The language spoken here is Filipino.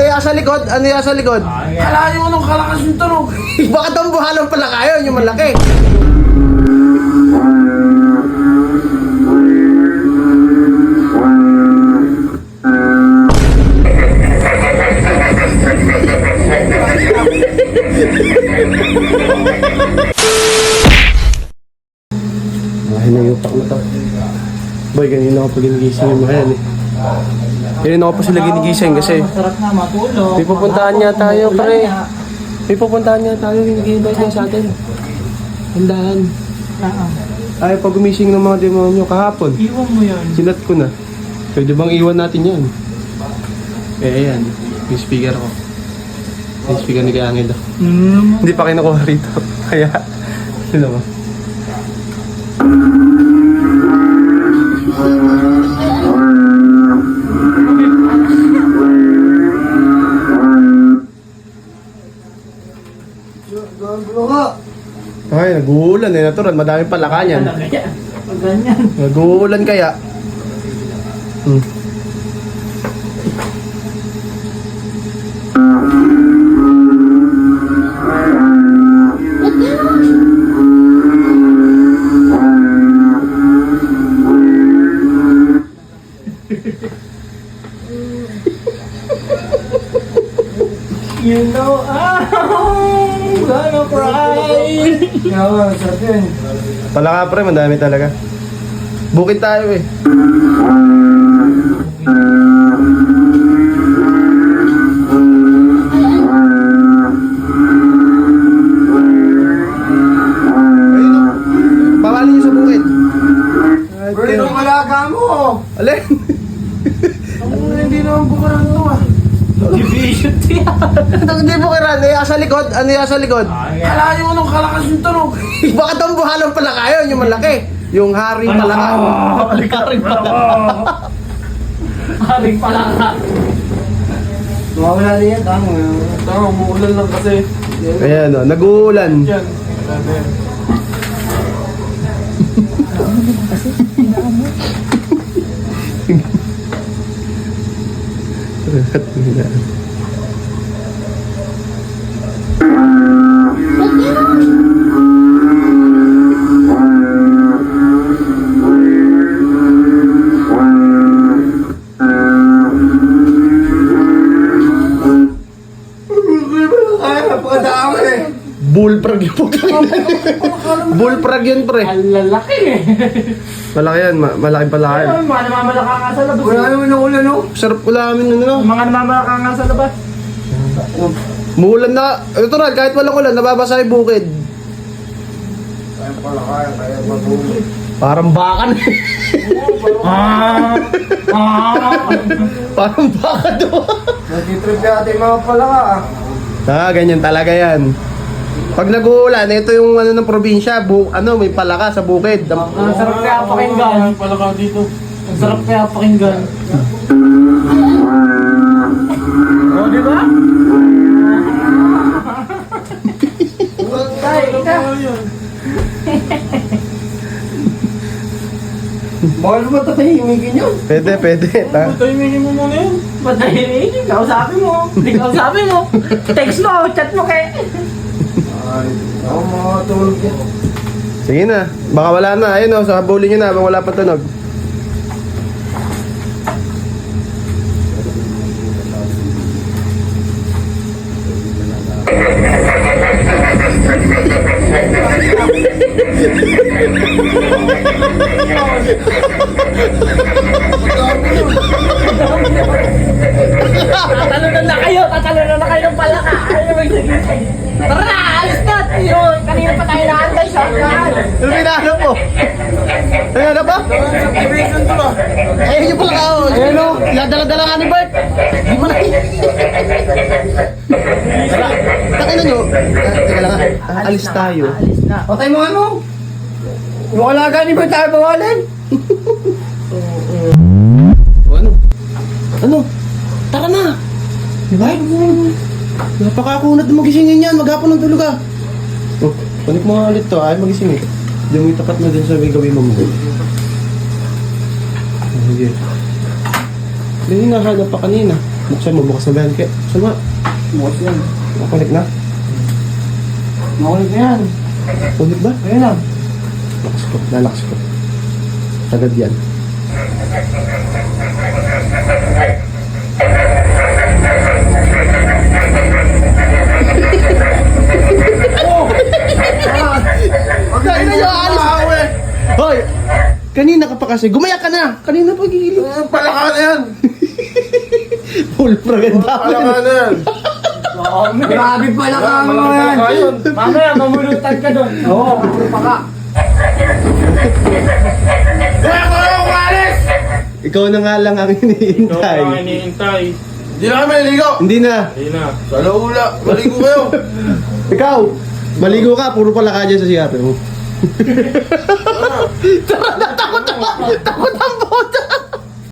Ano yung sa likod? Ano yung sa likod? Kalahin mo nung kalakas yung tunog. Bakit ang buhalang pala kayo? Yung malaki. Ay, nayutak na to. Boy, kanina ako pa ginigising yung mga yan eh. Kanina ako pa sila ginigising kasi Masarap na matulog. may pupuntahan niya tayo, pre. May pupuntahan niya tayo, hinihintay niya sa atin. Handaan. Ay, pag gumising ng mga demonyo kahapon, Iwan mo yan. sinat ko na. Pwede bang iwan natin yan? Ayan. Yung speaker ko. Yung speaker ni Kaya Angel. Hindi pa kinukuha rito. Kaya, yun naman. Ay, nag-uulan eh. Natural, madaming palaka niyan. Ganyan. Nag-uulan kaya. You know I'm gonna cry. Yawa, sarap yan. Palaka pre, madami talaga. Bukid tayo eh. Bawalin niyo sa bukid. Bro, yung alaga mo. Alin? Hindi naman bukaran to ah. Division yan. Hindi bukiran. Ano yung sa likod? Ano yung sa likod? Kalahin mo nung kalakas yung tunog. Bakit ang buhalang pala kayo? Yung malaki. Yung hari palaka. Haring palaka. Haring palaka. Mawala din yan. Tama, umuulan lang kasi. Ayan o, nag-uulan. Yan. Bullfrog yun. Bullfrog yun pre. Ang lalaki eh. Malaki yan, malaking palaka yan. Ay, mga namamalaka nga sa labas. Wala naman ang ulan, no? Sarap ulamin nun ano. Mga namamalaka nga sa labas. Muulan na, ito na, kahit walang ulan, nababasa yung bukid. Kaya pala kaya matulog. Parang bakan. Parang baka doon. Nag-trip natin mga palaka, Ganyan talaga yan. Pag nag-uulan, ito yung ano ng probinsya, may palaka sa bukid. Ang sarap kaya pakinggan. Palaka dito. Ang sarap kaya pakinggan. Oh, di ba? Bakit mo tatahimigin yun? Pwede. Patahimigin mo muna yun. Patahimigin? Kausapin mo. Hindi kausapin mo. Text mo, chat mo kay. Ay, ako makatulog yan. Sige na, baka wala na. Ayun o, sa bowling nyo na, habang wala pa tunog. Tatalunan na kayo ng palaka. Ayaw magsigising. Tara na, alis na. Ayun, kanina pa tayo naantay sa unahan. Ano pinahanap mo? Ano ba? Division to ah. Ayun yung palaka o. Ayun o, dala-dala nga ni Bert. Di mo na. Takinan nyo. Teka lang alis tayo. Alis na. Patay mo ano? Yung alaga ni Bert tayo bawalan? O ano? Ano? Tara na! Diba? Napakakunat na magisingin yan. Maghapon ng tulog ah. Oh, panik mo nga ulit to. Ay magising eh. Diyan mo itapat na din sa may gawin mo mo. Sige. Hindi nahanap pa kanina. Buksan mo, bukas na ba yan? Kaya, buksan mo. Bukas yan. Makulit na? Makulit na yan. Kulit ba? Ayun lang. Lakas ko, lalakas ko. Tagad yan. Kaya na yung alis. Hoy! Kanina ka pa kasi. Gumaya ka na. Kanina pa gigilid. Palaka na yan! Full praganda. Palaka na yan! Grabe pala ka mo yan. Mamaya, mamulutan ka doon. Oo, puro pa ka. Kaya ko lang umalis! Ikaw na nga lang ang iniintay. iniintay. Hindi na kami naligo! Hindi na. Hindi na. Sa laula, maligo kayo! Ikaw, maligo ka. Puro pala ka dyan sa siyape mo. Tara na, takot ang bota.